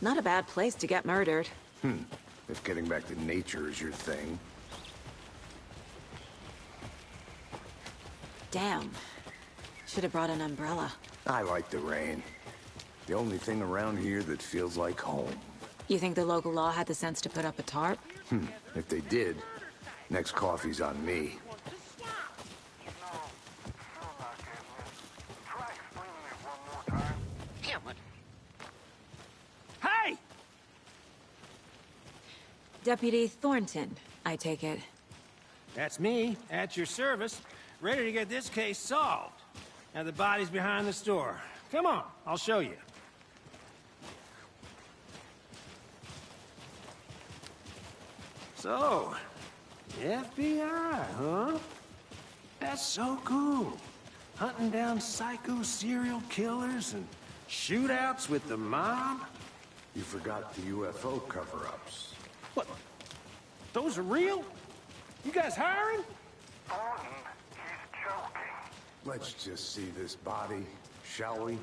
Not a bad place to get murdered. If getting back to nature is your thing. Damn. Should have brought an umbrella. I like the rain. The only thing around here that feels like home. You think the local law had the sense to put up a tarp? If they did, next coffee's on me. Hey! Deputy Thornton, I take it. That's me, at your service, ready to get this case solved. Now the body's behind the store. Come on, I'll show you. So, FBI, huh? That's so cool. Hunting down psycho serial killers and shootouts with the mob? You forgot the UFO cover-ups. What? Those are real? You guys hiring? Thornton, he's joking. Let's just see this body, shall we?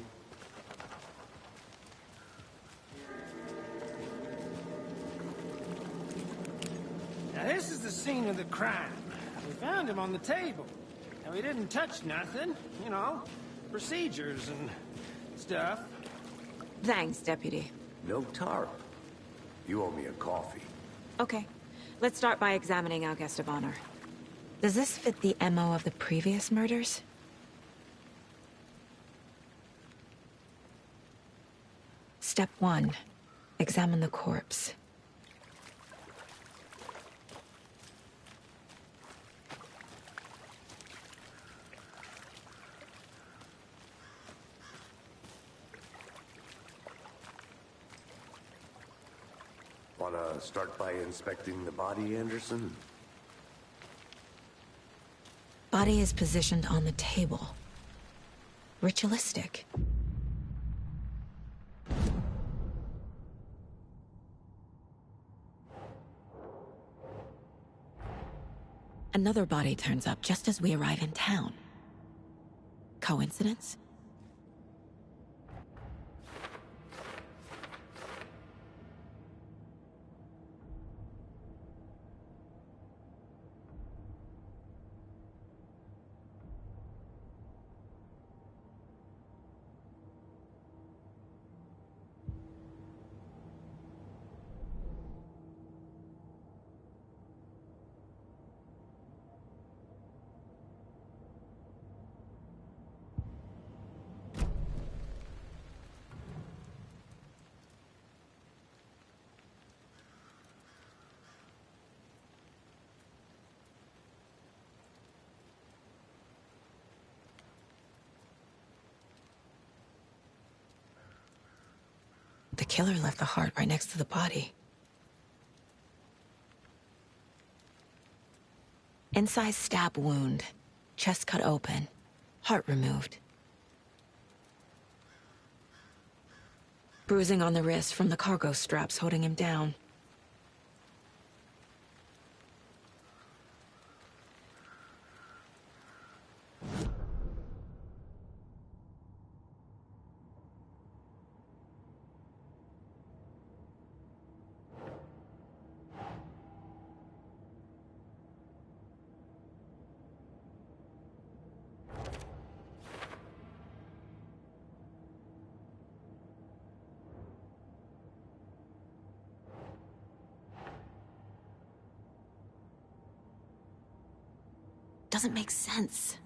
Now this is the scene of the crime. We found him on the table. Now he didn't touch nothing, you know, procedures and stuff. Thanks, Deputy. No tarp. You owe me a coffee. Okay. Let's start by examining our guest of honor. Does this fit the MO of the previous murders? Step 1. Examine the corpse. Wanna start by inspecting the body, Anderson? Body is positioned on the table. Ritualistic. Another body turns up just as we arrive in town. Coincidence? The killer left the heart right next to the body. Incised stab wound. Chest cut open. Heart removed. Bruising on the wrist from the cargo straps holding him down. Doesn't make sense.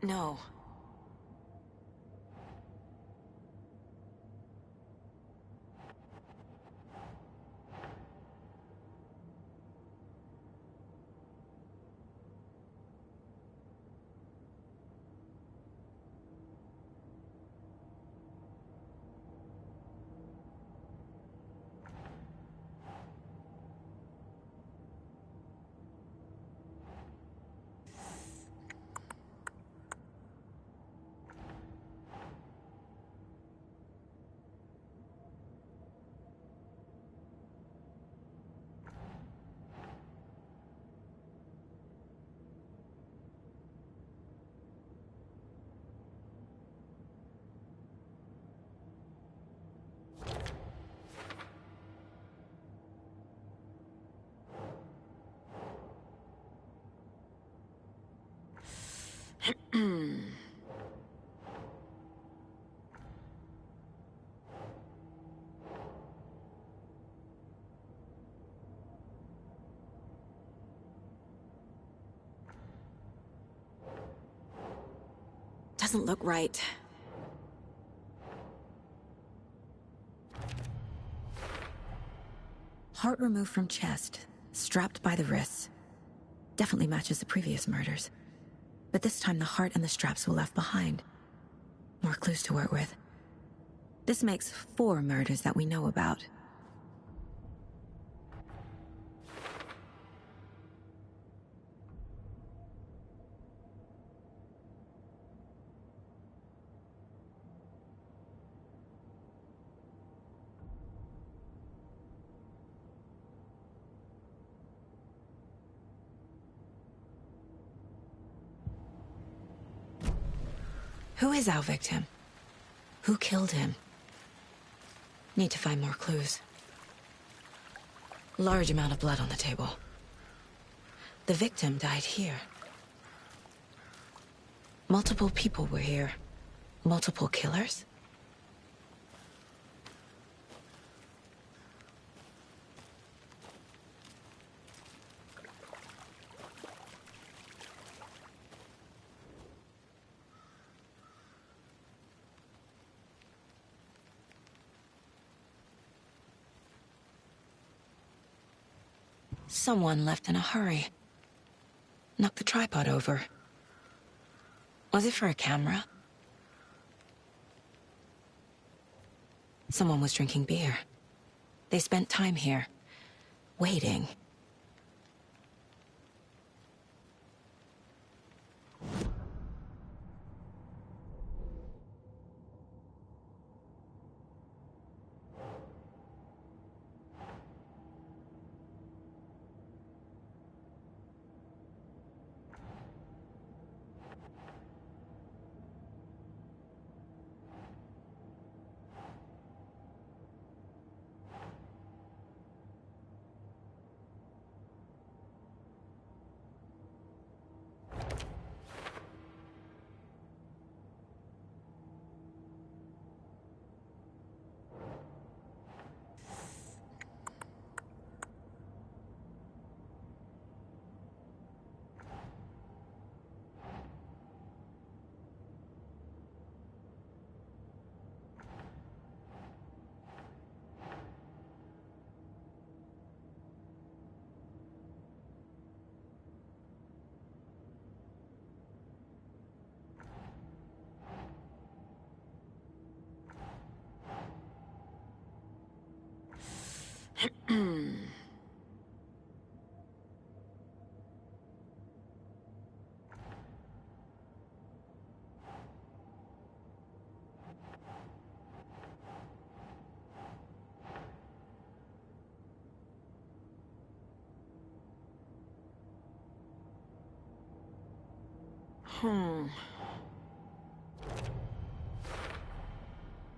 No. Doesn't look right. Heart removed from chest, strapped by the wrists. Definitely matches the previous murders. But this time the heart and the straps were left behind. More clues to work with. This makes 4 murders that we know about. Who is our victim? Who killed him? Need to find more clues. Large amount of blood on the table. The victim died here. Multiple people were here. Multiple killers? Someone left in a hurry. Knocked the tripod over. Was it for a camera? Someone was drinking beer. They spent time here, waiting.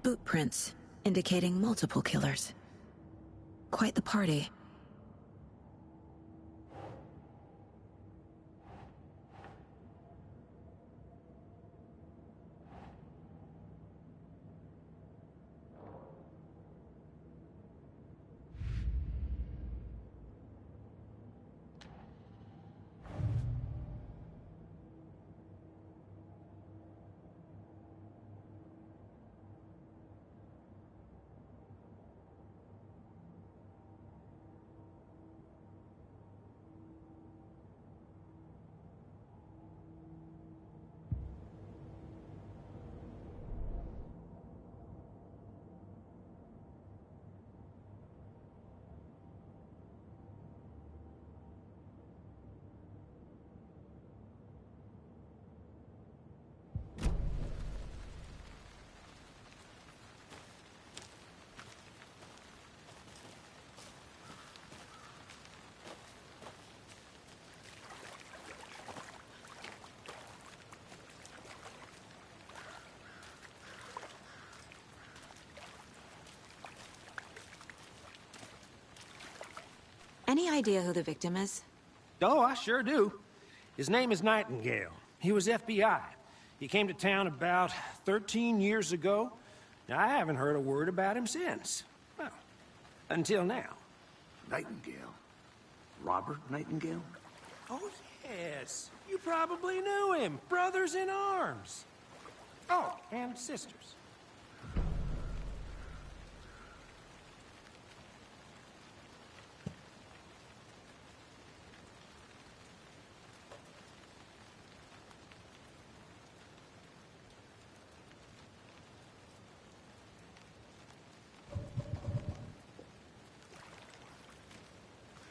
Boot prints, indicating multiple killers. Quite the party. Any idea who the victim is? Oh, I sure do. His name is Nightingale. He was FBI. He came to town about 13 years ago. Now, I haven't heard a word about him since. Well, until now. Nightingale? Robert Nightingale? Oh, yes. You probably knew him. Brothers in arms. Oh, and sisters.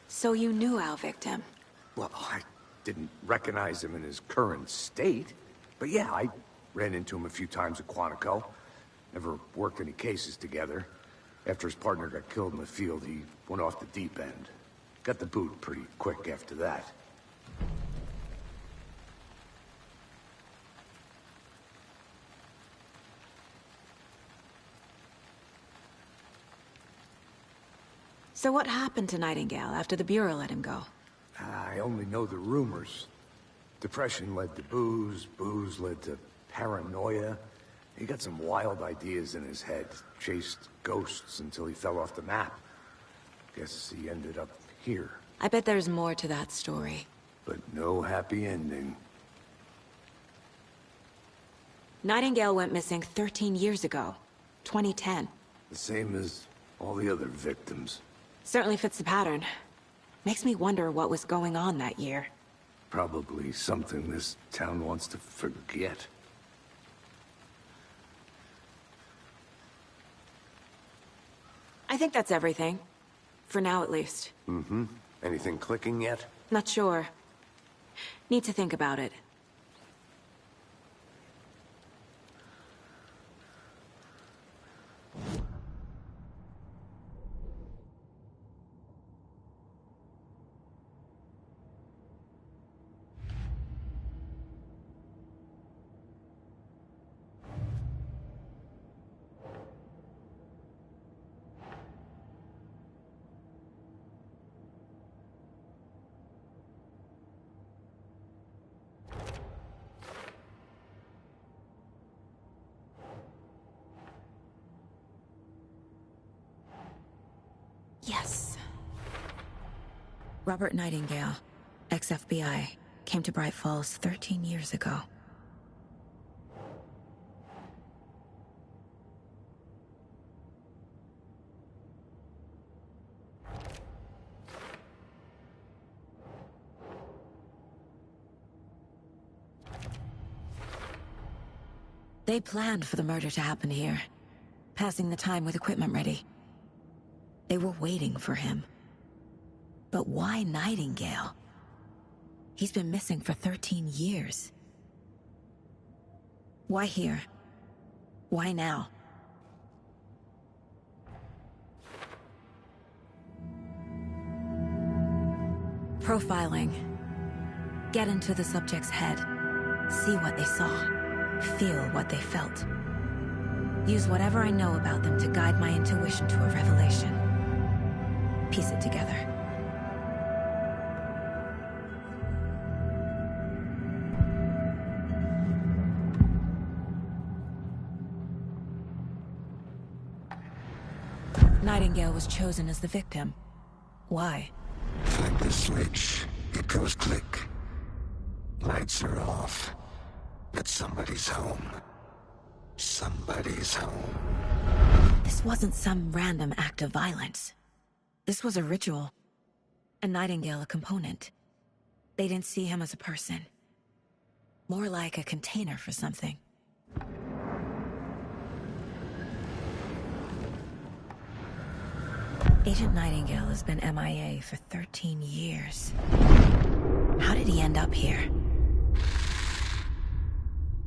So you knew our victim? Well, I didn't recognize him in his current state. But yeah, I ran into him a few times at Quantico. Never worked any cases together. After his partner got killed in the field, he went off the deep end. Got the boot pretty quick after that. So what happened to Nightingale after the Bureau let him go? I only know the rumors. Depression led to booze, booze led to paranoia. He got some wild ideas in his head, chased ghosts until he fell off the map. Guess he ended up here. I bet there's more to that story. But no happy ending. Nightingale went missing 13 years ago, 2010. The same as all the other victims. Certainly fits the pattern. Makes me wonder what was going on that year. Probably something this town wants to forget. I think that's everything. For now, at least. Mm-hmm. Anything clicking yet? Not sure. Need to think about it. Yes. Robert Nightingale, ex-FBI, came to Bright Falls 13 years ago. They planned for the murder to happen here, passing the time with equipment ready. They were waiting for him. But why Nightingale? He's been missing for 13 years. Why here? Why now? Profiling. Get into the subject's head. See what they saw. Feel what they felt. Use whatever I know about them to guide my intuition to a revelation. Piece it together. Nightingale was chosen as the victim. Why? Flip the switch, it goes click. Lights are off. But somebody's home. Somebody's home. This wasn't some random act of violence. This was a ritual. And Nightingale a component. They didn't see him as a person. More like a container for something. Agent Nightingale has been MIA for 13 years. How did he end up here?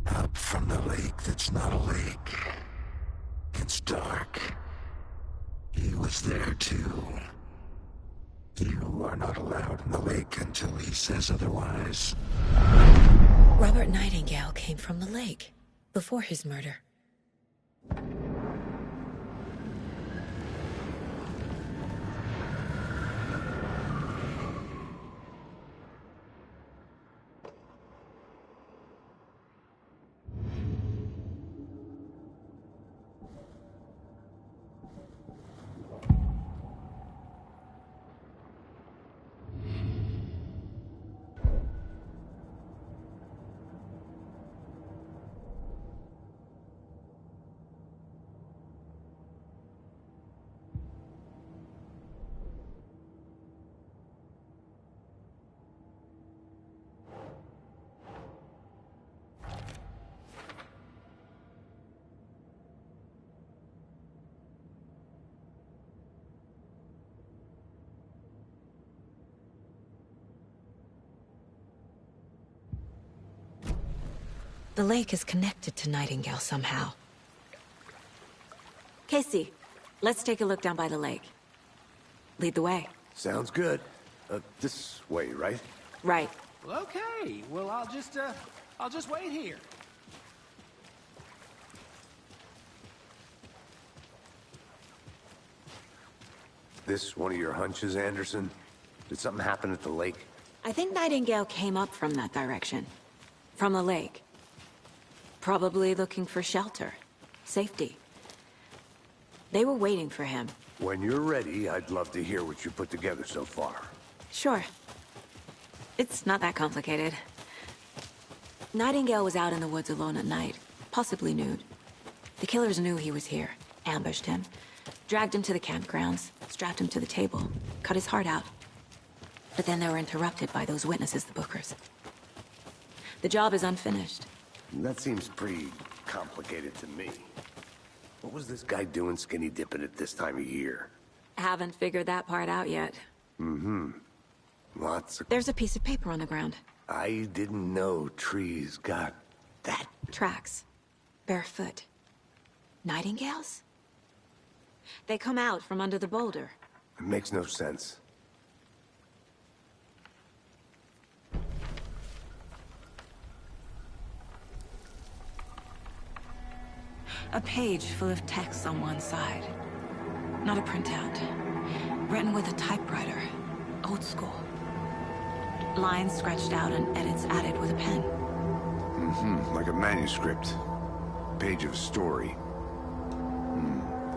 Up from the lake that's not a lake. It's dark. He was there too. You are not allowed in the lake until he says otherwise. Robert Nightingale came from the lake, before his murder. The lake is connected to Nightingale somehow. Casey, let's take a look down by the lake. Lead the way. Sounds good. This way, right? Right. Well, okay. Well, I'll just wait here. This one of your hunches, Anderson? Did something happen at the lake? I think Nightingale came up from that direction. From the lake. Probably looking for shelter. Safety. They were waiting for him. When you're ready, I'd love to hear what you put together so far. Sure. It's not that complicated. Nightingale was out in the woods alone at night, possibly nude. The killers knew he was here, ambushed him, dragged him to the campgrounds, strapped him to the table, cut his heart out. But then they were interrupted by those witnesses, the Bookers. The job is unfinished. That seems pretty complicated to me. What was this guy doing skinny dipping at this time of year? Haven't figured that part out yet. Lots of... There's a piece of paper on the ground. I didn't know trees got that... Tracks. Barefoot. Nightingales? They come out from under the boulder. It makes no sense. A page full of text on one side. Not a printout. Written with a typewriter. Old school. Lines scratched out and edits added with a pen. Like a manuscript. Page of a story.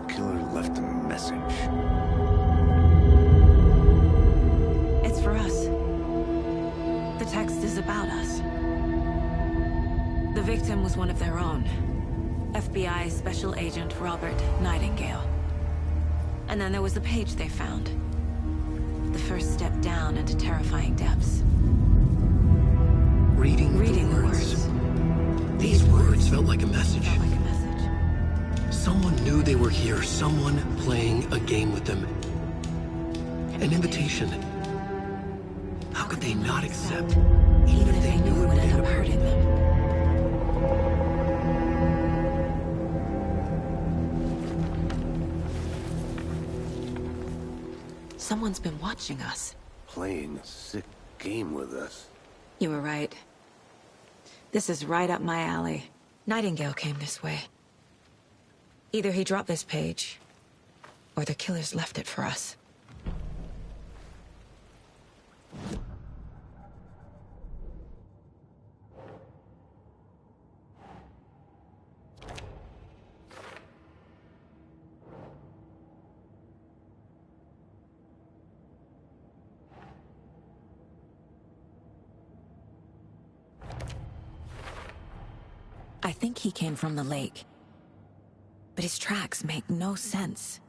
Killer left a message. It's for us. The text is about us. The victim was one of their own. FBI Special Agent Robert Nightingale. And then there was the page they found. The first step down into terrifying depths. Reading the words. These words felt like a message. Felt like a message. Someone knew they were here, someone playing a game with them. An invitation. How could they not accept, Even if they knew it would end up hurting them. Someone's been watching us. Playing a sick game with us. You were right. This is right up my alley. Nightingale came this way. Either he dropped this page, or the killers left it for us. I think he came from the lake. But his tracks make no sense.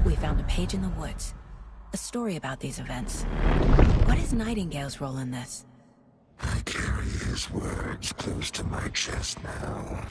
We found a page in the woods. A story about these events. What is Nightingale's role in this? I carry his words close to my chest now.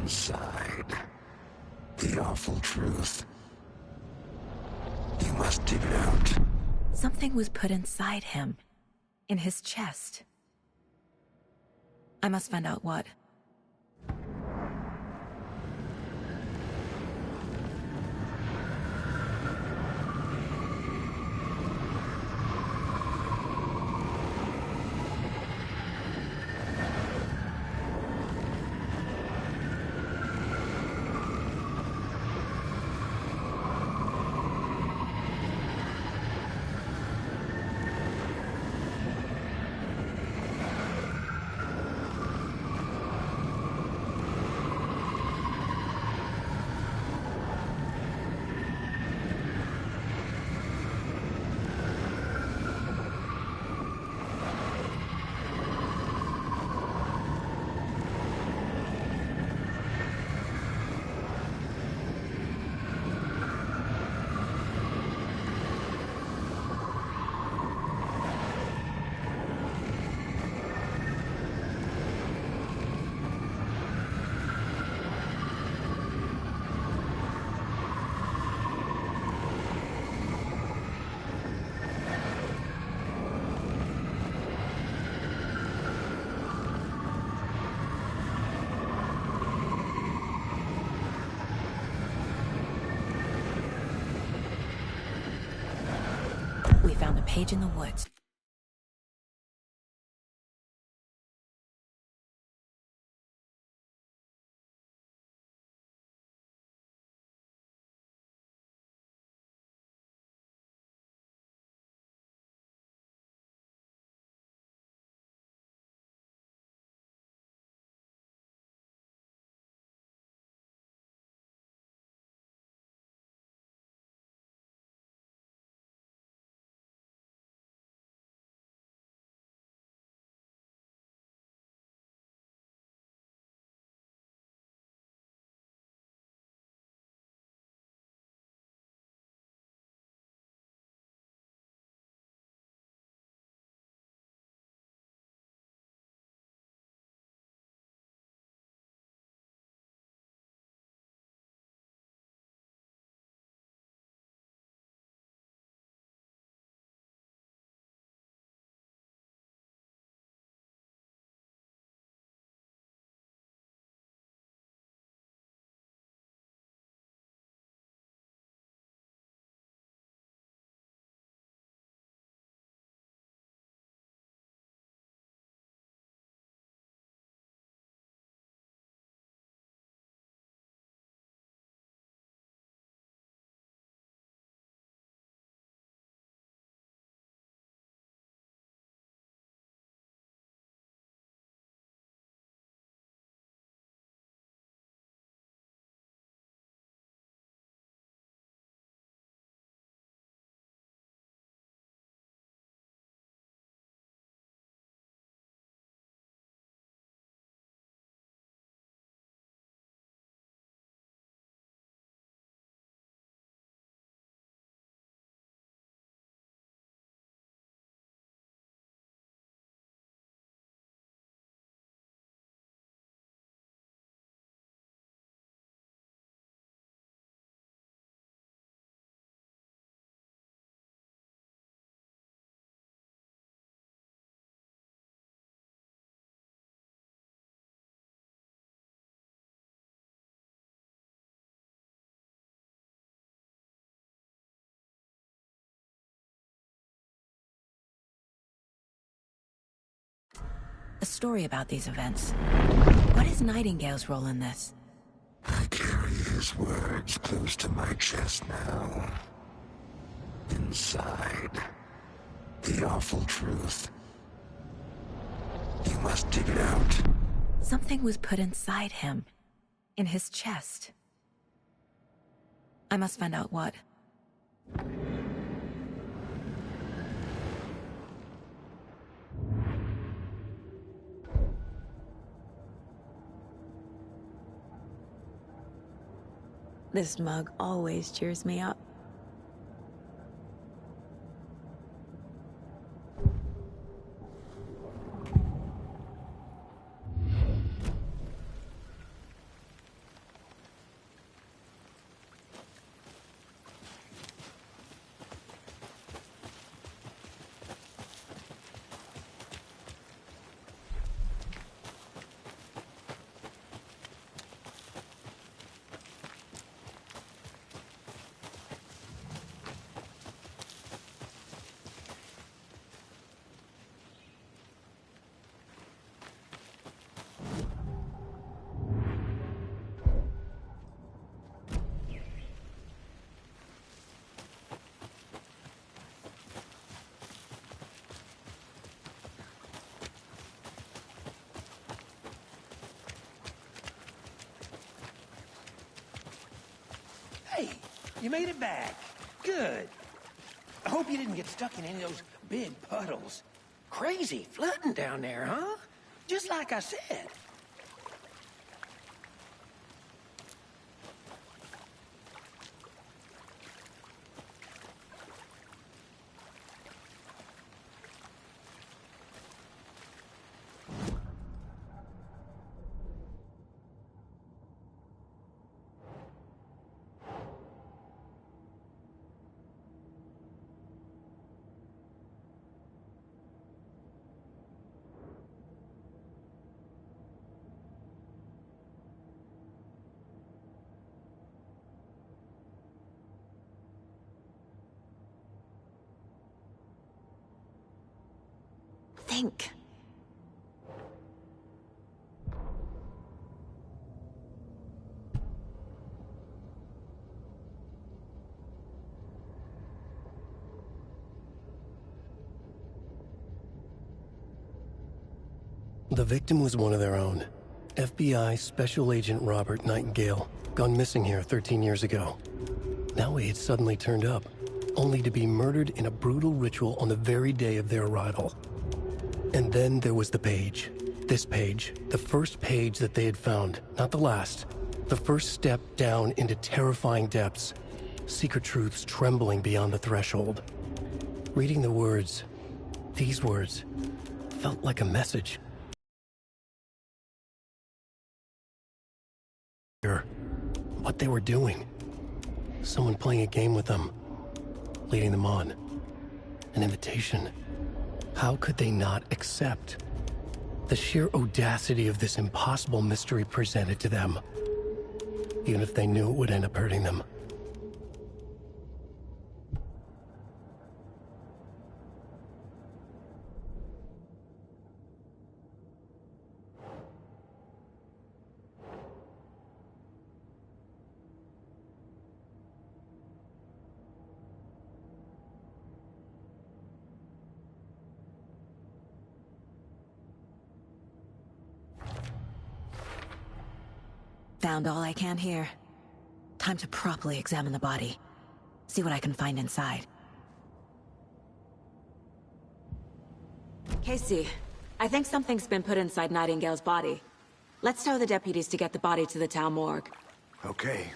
inside. The awful truth. You must dig it out. Something was put inside him. In his chest. I must find out what. We found a page in the woods. A story about these events. What is Nightingale's role in this? I carry his words close to my chest now. Inside. The awful truth. You must dig it out. Something was put inside him. In his chest. I must find out what. This mug always cheers me up. Hey, you made it back. Good. I hope you didn't get stuck in any of those big puddles. Crazy flooding down there, huh? Just like I said. Think. The victim was one of their own. FBI Special Agent Robert Nightingale, gone missing here 13 years ago. Now he had suddenly turned up, only to be murdered in a brutal ritual on the very day of their arrival. And then there was the page. This page, the first page that they had found, not the last. The first step down into terrifying depths. Secret truths trembling beyond the threshold. Reading the words, these words, felt like a message. What they were doing. Someone playing a game with them. Leading them on. An invitation. How could they not accept? The sheer audacity of this impossible mystery presented to them. Even if they knew it would end up hurting them. Found all I can here. Time to properly examine the body. See what I can find inside. Casey, I think something's been put inside Nightingale's body. Let's tell the deputies to get the body to the town morgue. Okay.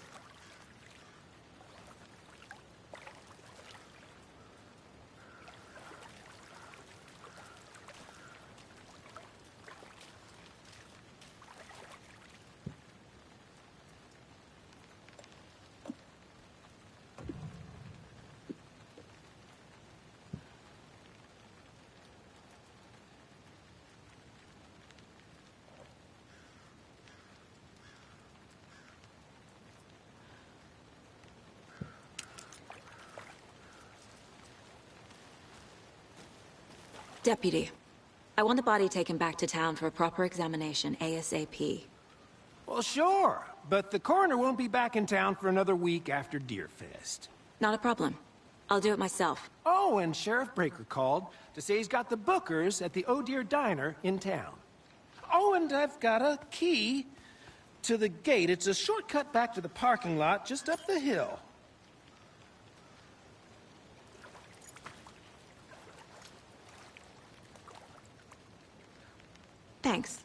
Deputy, I want the body taken back to town for a proper examination, ASAP. Well, sure, but the coroner won't be back in town for another week after Deerfest. Not a problem. I'll do it myself. Oh, and Sheriff Breaker called to say he's got the Bookers at the Oh Deer Diner in town. Oh, and I've got a key to the gate. It's a shortcut back to the parking lot just up the hill. Thanks.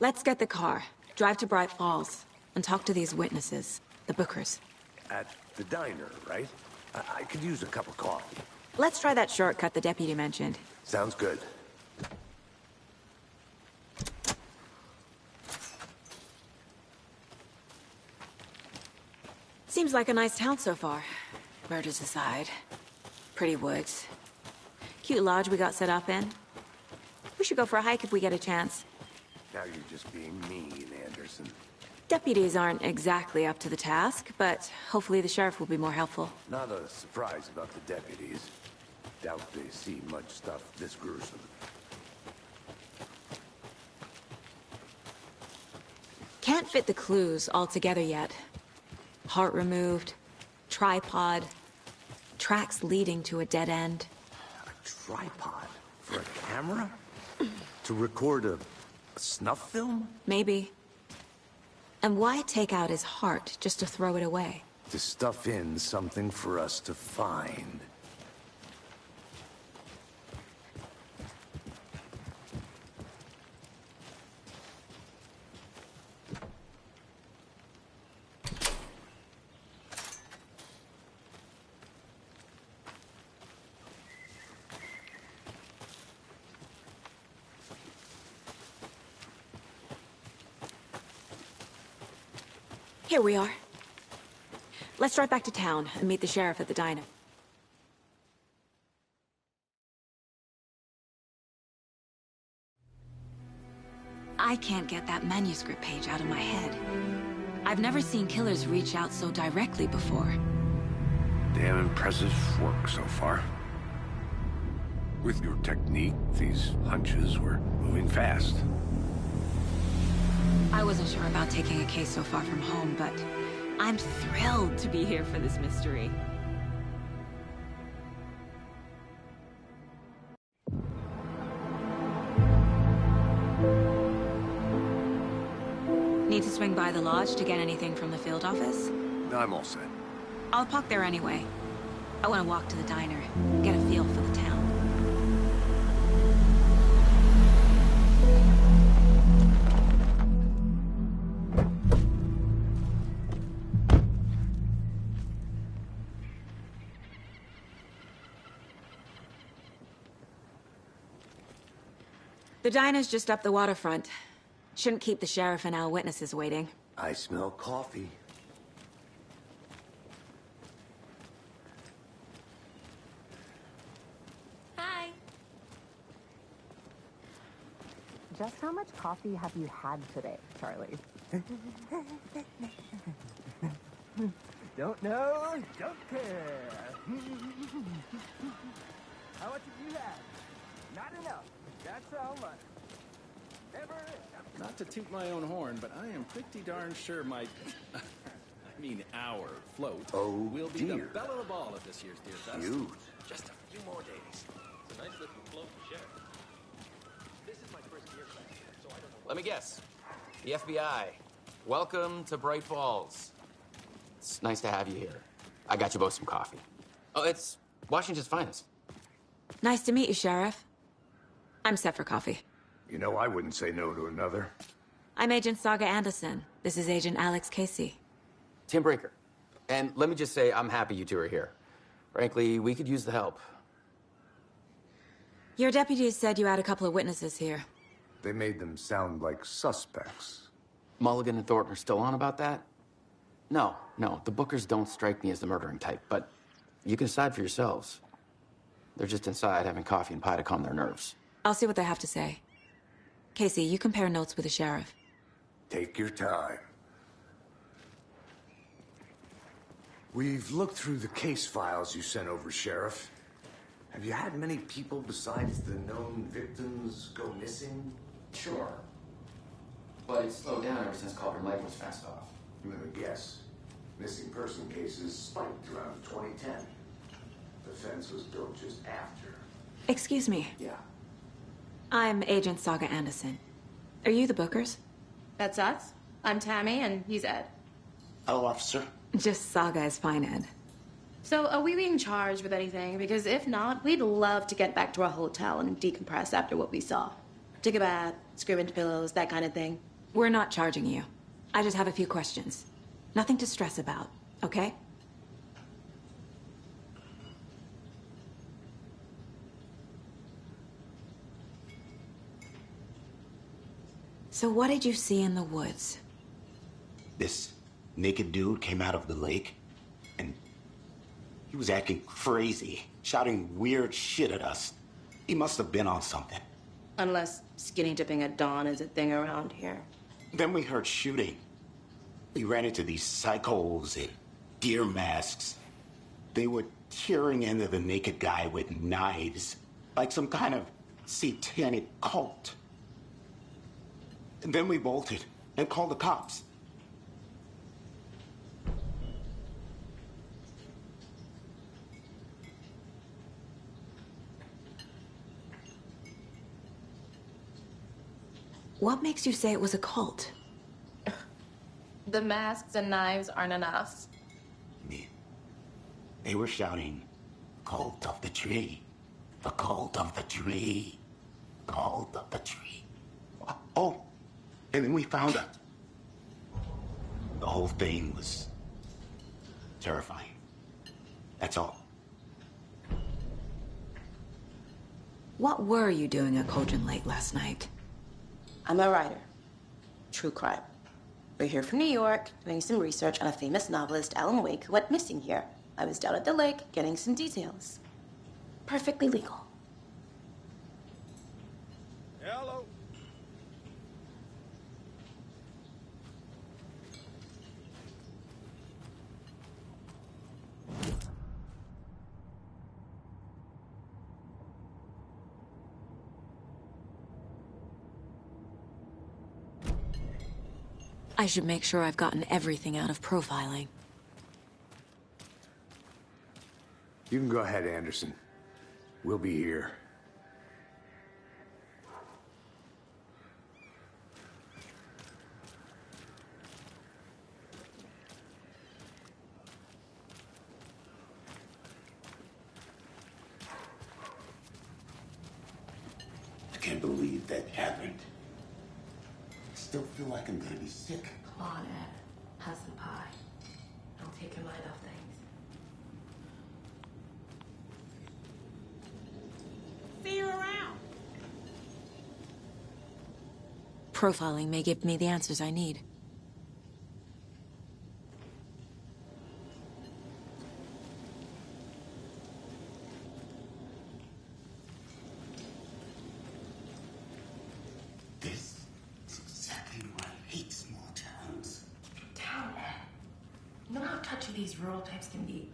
Let's get the car, drive to Bright Falls, and talk to these witnesses, the Bookers. At the diner, right? I could use a cup of coffee. Let's try that shortcut the deputy mentioned. Sounds good. Seems like a nice town so far. Murders aside. Pretty woods. Cute lodge we got set up in. We should go for a hike if we get a chance. Now you're just being mean, Anderson. Deputies aren't exactly up to the task, but hopefully the sheriff will be more helpful. Not a surprise about the deputies. Doubt they see much stuff this gruesome. Can't fit the clues all together yet. Heart removed, tripod, tracks leading to a dead end. A tripod? For a camera? To record a snuff film? Maybe. And why take out his heart just to throw it away? To stuff in something for us to find. Here we are. Let's drive back to town and meet the sheriff at the diner. I can't get that manuscript page out of my head. I've never seen killers reach out so directly before. Damn impressive work so far. With your technique, these hunches were moving fast. I wasn't sure about taking a case so far from home, but I'm thrilled to be here for this mystery. Need to swing by the lodge to get anything from the field office? I'm all set. I'll park there anyway. I want to walk to the diner, get a feel for the town. The diner's just up the waterfront. Shouldn't keep the sheriff and our witnesses waiting. I smell coffee. Hi. Just how much coffee have you had today, Charlie? Don't know, don't care. How much have you had? Not enough. That's how much. Never enough. Not to toot my own horn, but I am pretty darn sure my... I mean, our float will be the belle of the ball at this year's Deer Fest. Huge. Just a few more days. It's a nice looking float to share. This is my first Deer Fest, so I don't know... Let me guess. The FBI. Welcome to Bright Falls. It's nice to have you here. I got you both some coffee. Oh, it's Washington's finest. Nice to meet you, Sheriff. I'm set for coffee. You know, I wouldn't say no to another. I'm Agent Saga Anderson. This is Agent Alex Casey. Tim Breaker. And let me just say, I'm happy you two are here. Frankly, we could use the help. Your deputies said you had a couple of witnesses here. They made them sound like suspects. Mulligan and Thornton are still on about that? No, the Bookers don't strike me as the murdering type, but you can decide for yourselves. They're just inside having coffee and pie to calm their nerves. I'll see what they have to say. Casey, you compare notes with the sheriff. Take your time. We've looked through the case files you sent over, Sheriff. Have you had many people besides the known victims go missing? Sure. But it's slowed down ever since Cauldron Lake was fenced off. Let me guess. Missing person cases spiked around 2010. The fence was built just after. Excuse me. Yeah. I'm Agent Saga Anderson. Are you the Bookers? That's us. I'm Tammy, and he's Ed. Hello, officer. Just Saga is fine, Ed. So, are we being charged with anything? Because if not, we'd love to get back to our hotel and decompress after what we saw. Take a bath, scream into pillows, that kind of thing. We're not charging you. I just have a few questions. Nothing to stress about, okay? So what did you see in the woods? This naked dude came out of the lake, and he was acting crazy, shouting weird shit at us. He must have been on something. Unless skinny dipping at dawn is a thing around here. Then we heard shooting. We ran into these psychos in deer masks. They were tearing into the naked guy with knives, like some kind of satanic cult. And then we bolted and called the cops. What makes you say it was a cult? The masks and knives aren't enough. They were shouting, "Cult of the tree, the cult of the tree, cult of the tree." Oh, and then we found her. The whole thing was terrifying. That's all. What were you doing at Cauldron Lake last night? I'm a writer. True crime. We're here from New York, doing some research on a famous novelist, Alan Wake, who went missing here. I was down at the lake, getting some details. Perfectly legal. Hello. I should make sure I've gotten everything out of profiling. You can go ahead, Anderson. We'll be here. I can't believe that happened. I still feel like I'm gonna be sick. Come on, Ed. Have some pie. Don't take your mind off things. See you around. Profiling may give me the answers I need. This is exactly why I hate small towns. Down, Ed. You know how touchy these rural types can be.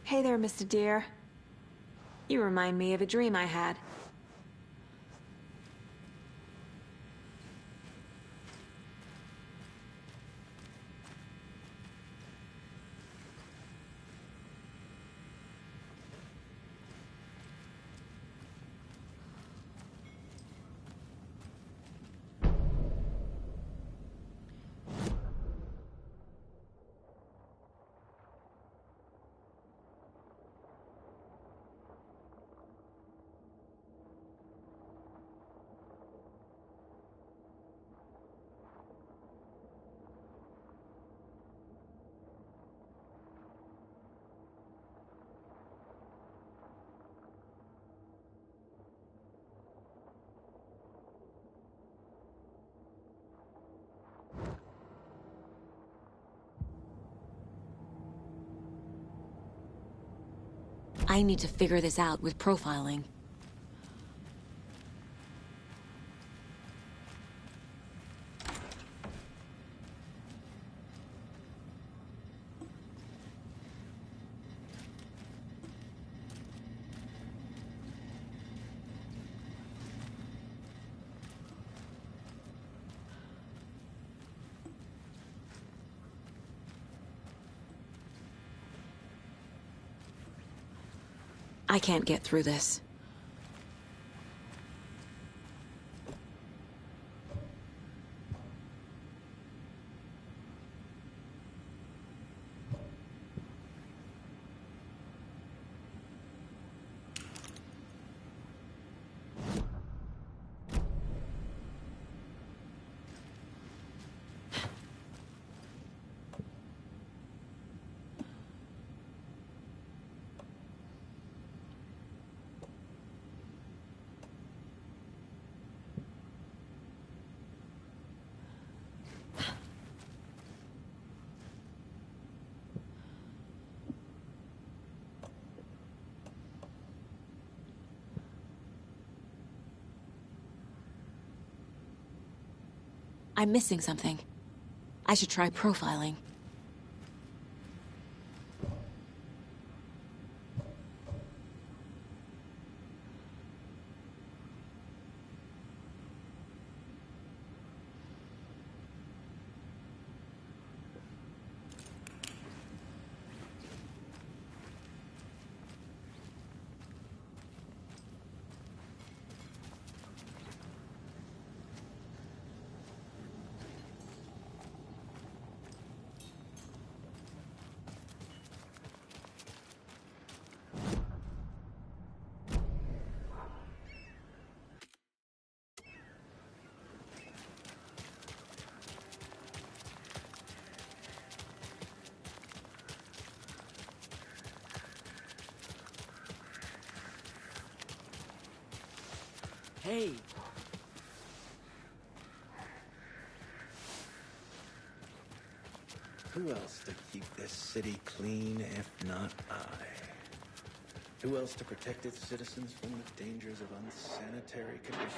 Hey there, Mr. Deer. You remind me of a dream I had. I need to figure this out with profiling. I can't get through this. I'm missing something. I should try profiling. Hey. Who else to keep this city clean if not I? Who else to protect its citizens from the dangers of unsanitary conditions?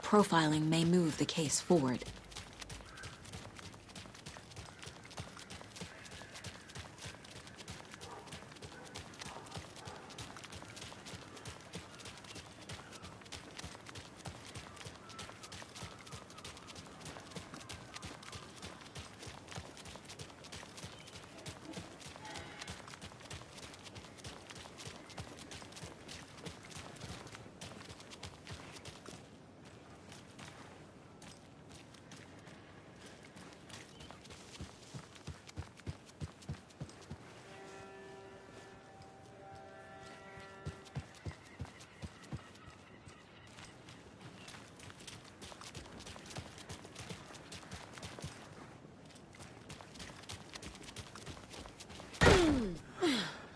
Profiling may move the case forward.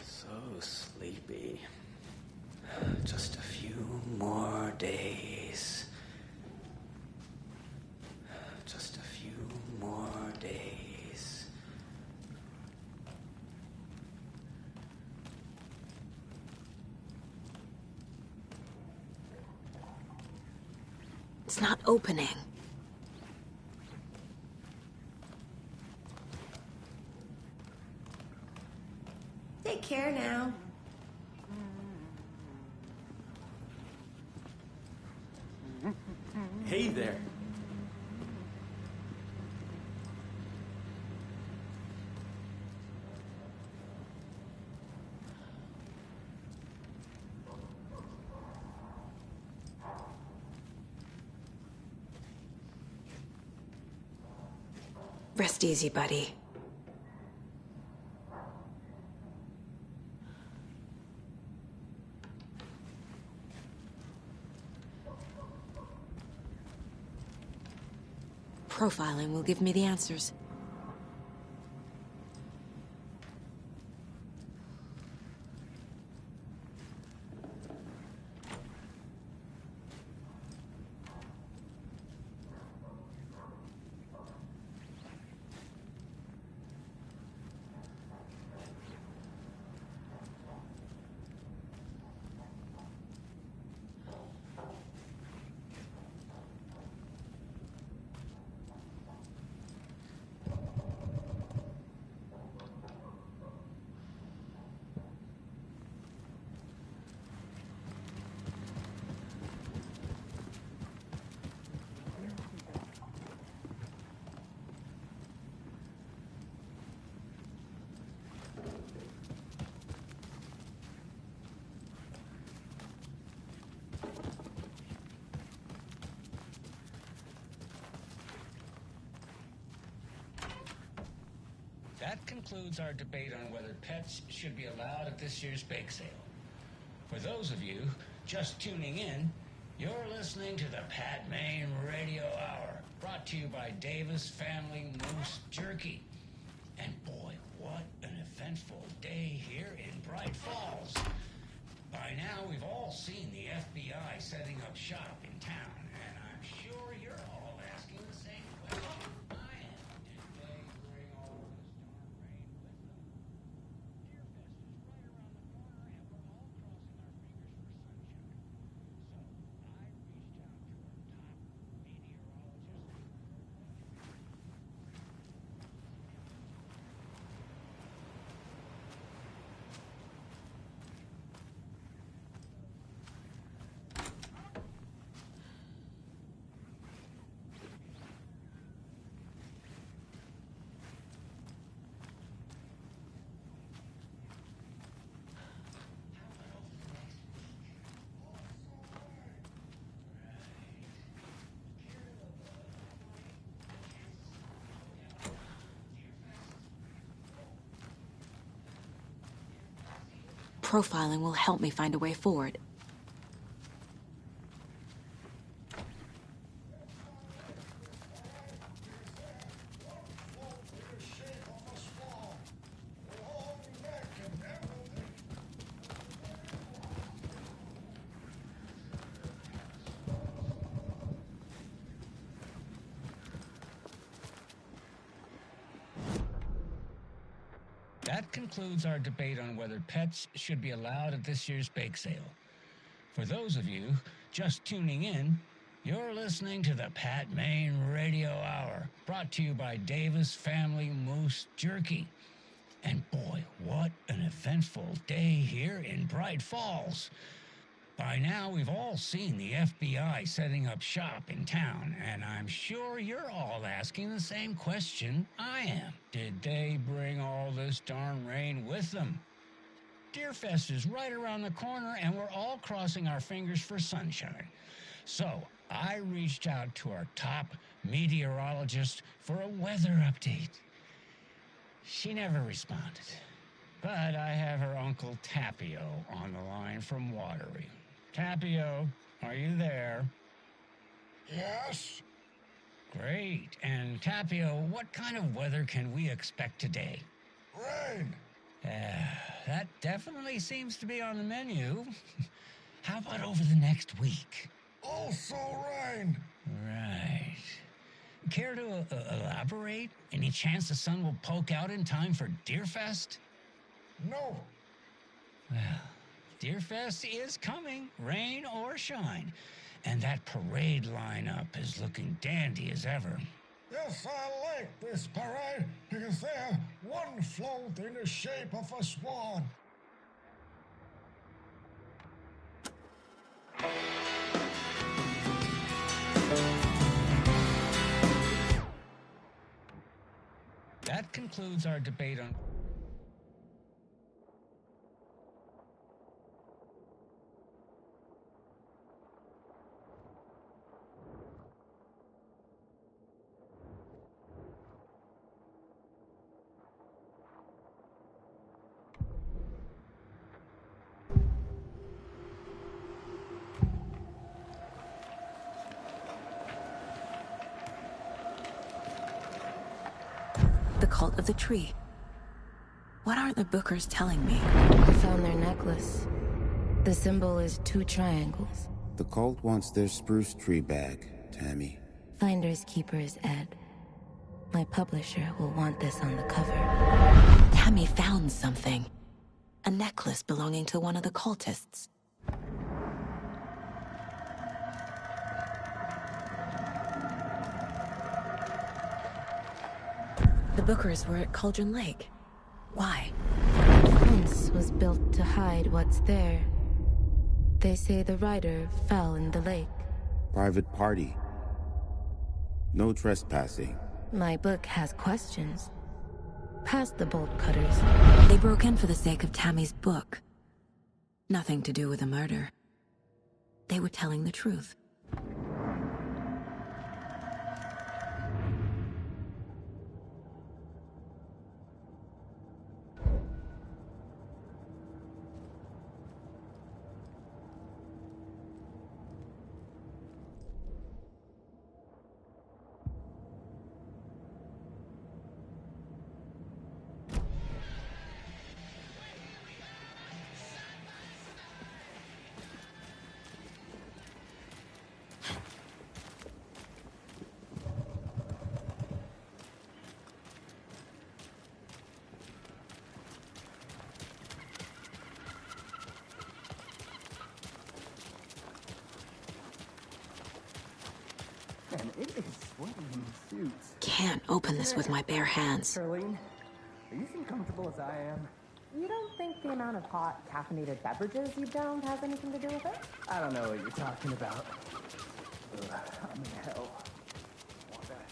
So sleepy. Just a few more days. Just a few more days. It's not opening. Take care now. Hey there. Rest easy, buddy. Profiling will give me the answers. That concludes our debate on whether pets should be allowed at this year's bake sale. For those of you just tuning in, you're listening to the Pat Maine Radio Hour, brought to you by Davis Family Moose Jerky. And boy, what an eventful day here in Bright Falls. By now, we've all seen the FBI setting up shop in town, and I'm sure you're all asking the same question I am. Did they bring all this darn rain with them? Deerfest is right around the corner, and we're all crossing our fingers for sunshine. So I reached out to our top meteorologist. profiling will help me find a way forward. That concludes our debate on whether pets should be allowed at this year's bake sale. For those of you just tuning in, you're listening to the Pat Maine Radio Hour, brought to you by Davis Family Moose Jerky. And boy, what an eventful day here in Bright Falls. By now, we've all seen the FBI setting up shop in town, and I'm sure you're all asking the same question I am. Did they bring all this darn rain with them? Deerfest is right around the corner, and we're all crossing our fingers for sunshine. So, I reached out to our top meteorologist for a weather update. She never responded, but I have her Uncle Tapio on the line from Watery. Tapio, are you there? Yes. Great. And Tapio, what kind of weather can we expect today? Rain. That definitely seems to be on the menu. How about over the next week? Also rain. Right. Care to elaborate? Any chance the sun will poke out in time for Deerfest? No. Well, Deerfest is coming, rain or shine. And that parade lineup is looking dandy as ever. Yes, I like this parade because they have one float in the shape of a swan. That concludes our debate on... The cult of the tree. What aren't the Bookers telling me? I found their necklace. The symbol is 2 triangles. The cult wants their spruce tree back, Tammy. Finders keepers, Ed. My publisher will want this on the cover. Tammy found something. A necklace belonging to one of the cultists. The Bookers were at Cauldron Lake. Why? The fence was built to hide what's there. They say the rider fell in the lake. Private party. No trespassing. My book has questions. Past the bolt cutters. They broke in for the sake of Tammy's book. Nothing to do with a murder. They were telling the truth. Man, it is sweaty in these suits. Can't open this with my bare hands. Charlene, are you as comfortable as I am? You don't think the amount of hot, caffeinated beverages you downed has anything to do with it? I don't know what you're talking about. Ugh, I'm in hell. Want that?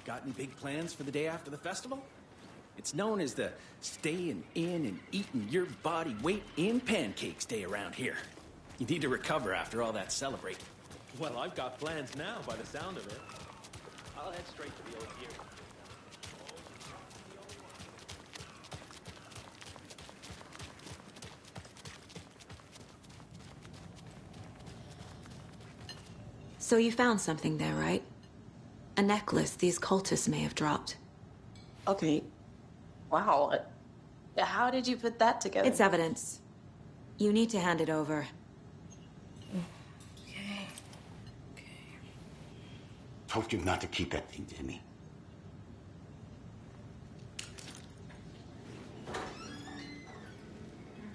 Got any big plans for the day after the festival? It's known as the staying in and eating your body weight in pancakes day around here. You need to recover after all that celebrating. Well, I've got plans now by the sound of it. I'll head straight to the old gear. So you found something there, right? A necklace these cultists may have dropped. Okay. Wow. How did you put that together? It's evidence. You need to hand it over. Okay. Told you not to keep that thing to me.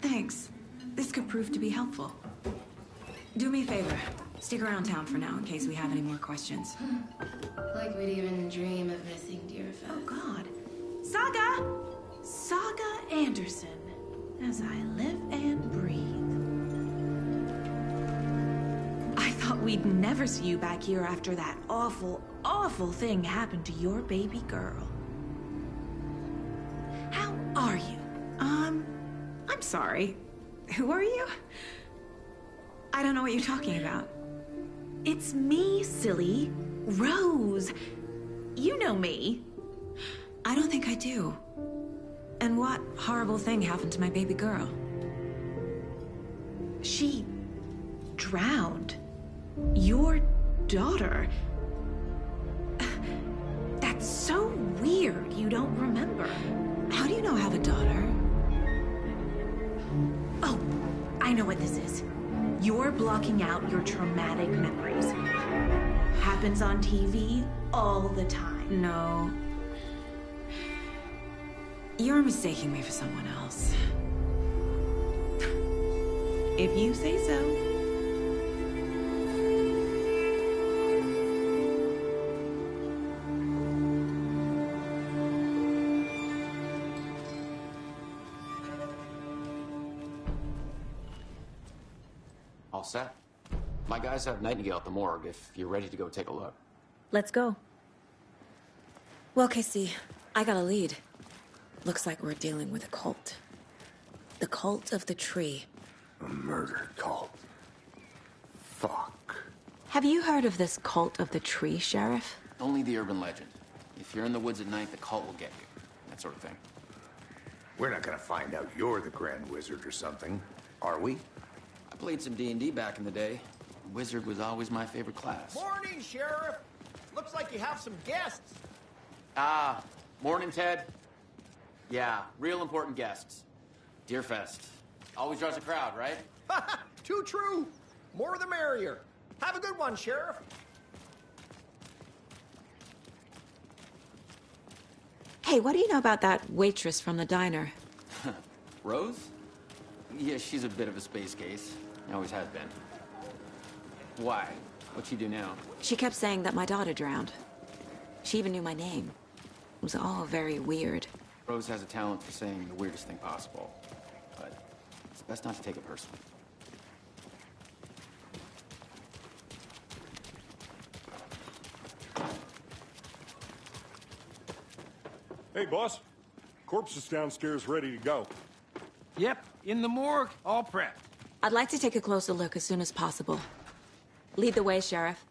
Thanks. This could prove to be helpful. Do me a favor. Stick around town for now in case we have any more questions. Like we'd even dream of missing Deerfest. Oh, God. Saga Anderson. As I live and breathe. I thought we'd never see you back here after that awful, awful thing happened to your baby girl. How are you? I'm sorry. Who are you? I don't know what you're talking about. It's me, silly. Rose. You know me. I don't think I do. And what horrible thing happened to my baby girl? She drowned. Your daughter. That's so weird you don't remember. How do you know I have a daughter? Oh, I know what this is. You're blocking out your traumatic memories. Happens on TV all the time. No. You're mistaking me for someone else. If you say so. All set. My guys have Nightingale at the morgue if you're ready to go take a look. Let's go. Well, Casey, I got a lead. Looks like we're dealing with a cult. The cult of the tree. A murder cult. Fuck. Have you heard of this cult of the tree, Sheriff? Only the urban legend. If you're in the woods at night, the cult will get you. That sort of thing. We're not gonna find out you're the Grand Wizard or something, are we? I played some D&D back in the day. Wizard was always my favorite class. Morning, Sheriff. Looks like you have some guests. Morning, Ted. Yeah, real important guests. Deerfest. Always draws a crowd, right? Too true. More the merrier. Have a good one, Sheriff. Hey, what do you know about that waitress from the diner? Rose? Yeah, she's a bit of a space case. Always has been. Why? What'd she do now? She kept saying that my daughter drowned. She even knew my name. It was all very weird. Rose has a talent for saying the weirdest thing possible. But it's best not to take it personally. Hey, boss. Corpse is downstairs ready to go. Yep, in the morgue, all prepped. I'd like to take a closer look as soon as possible. Lead the way, Sheriff.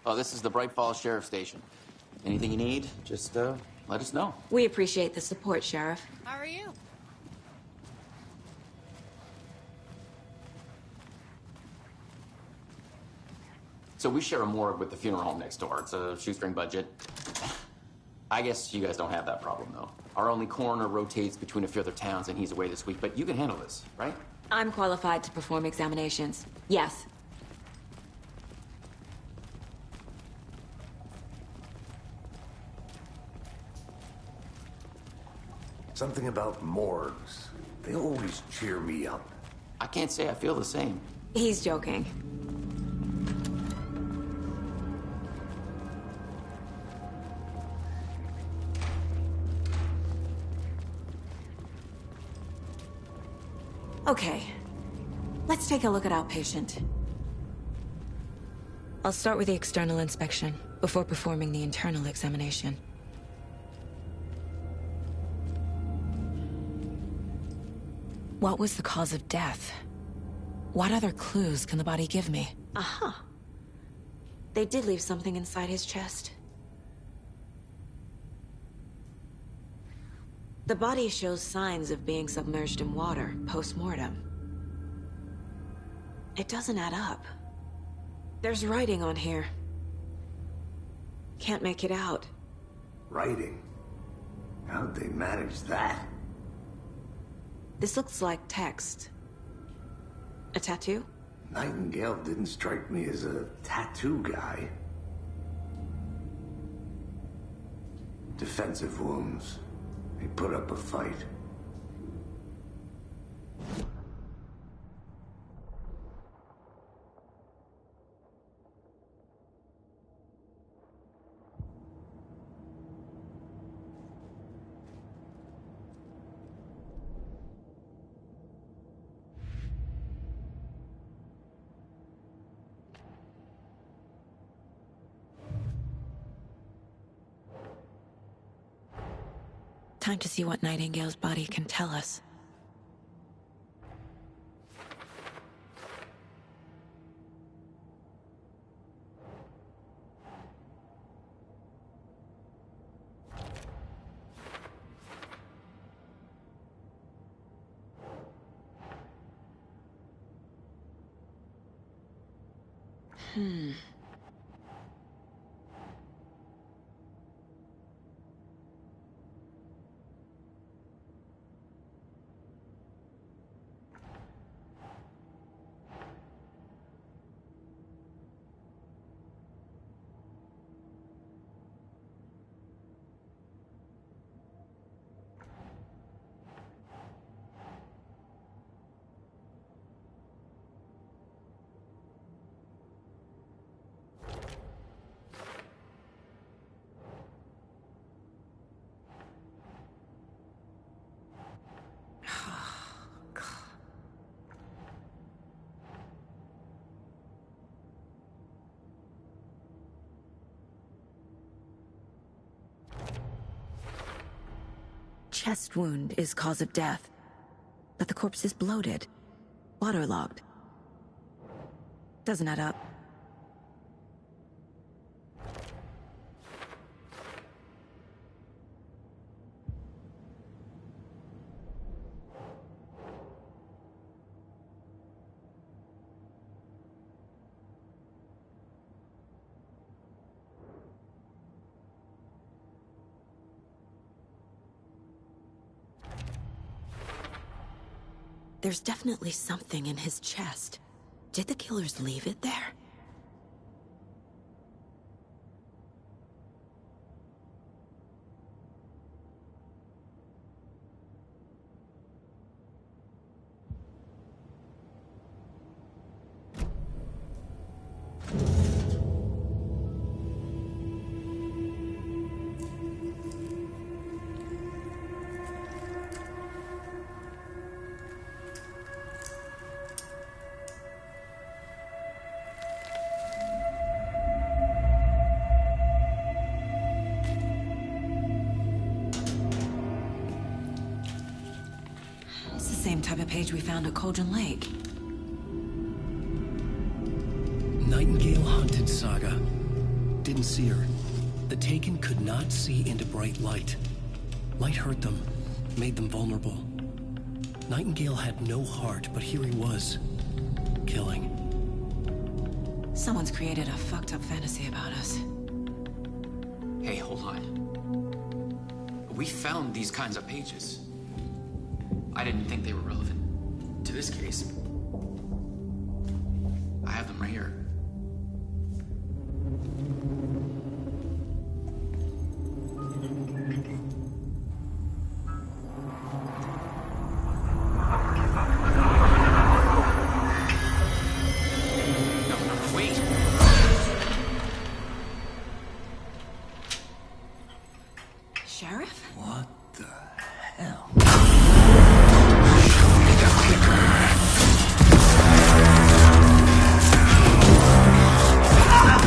Oh, this is the Bright Falls Sheriff Station. Anything you need, just let us know. We appreciate the support, Sheriff. How are you? So we share a morgue with the funeral home next door. It's a shoestring budget. I guess you guys don't have that problem, though. Our only coroner rotates between a few other towns, and he's away this week, but you can handle this, right? I'm qualified to perform examinations. Yes. Something about morgues. They always cheer me up. I can't say I feel the same. He's joking. Okay. Let's take a look at our patient. I'll start with the external inspection before performing the internal examination. What was the cause of death? What other clues can the body give me? Aha. They did leave something inside his chest. The body shows signs of being submerged in water post-mortem. It doesn't add up. There's writing on here. Can't make it out. Writing? How'd they manage that? This looks like text. A tattoo? Nightingale didn't strike me as a tattoo guy. Defensive wounds. He put up a fight. Time to see what Nightingale's body can tell us. Chest wound is cause of death, but the corpse is bloated, waterlogged. Doesn't add up. There's definitely something in his chest. Did the killers leave it there? Same type of page we found at Cauldron Lake. Nightingale hunted Saga. Didn't see her. The Taken could not see into bright light. Light hurt them, made them vulnerable. Nightingale had no heart, but here he was, killing. Someone's created a fucked up fantasy about us. Hey, hold on. We found these kinds of pages. I didn't think they were relevant to this case. I have them right here. No, wait. Sheriff? What the hell? Ah!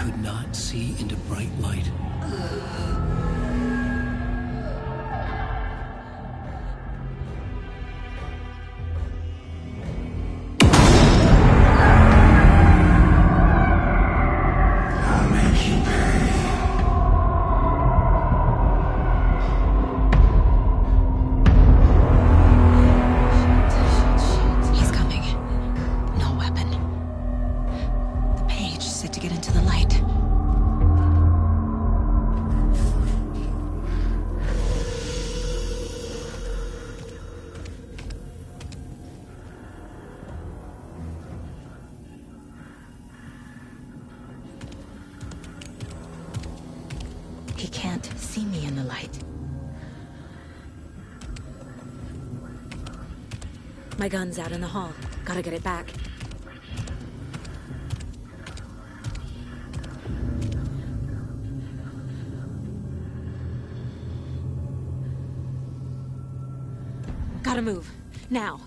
could not see into bright light. He's coming. No weapon. The page set to get into the light. He can't see me in the light. My gun's out in the hall. Gotta get it back. Gotta move. Now.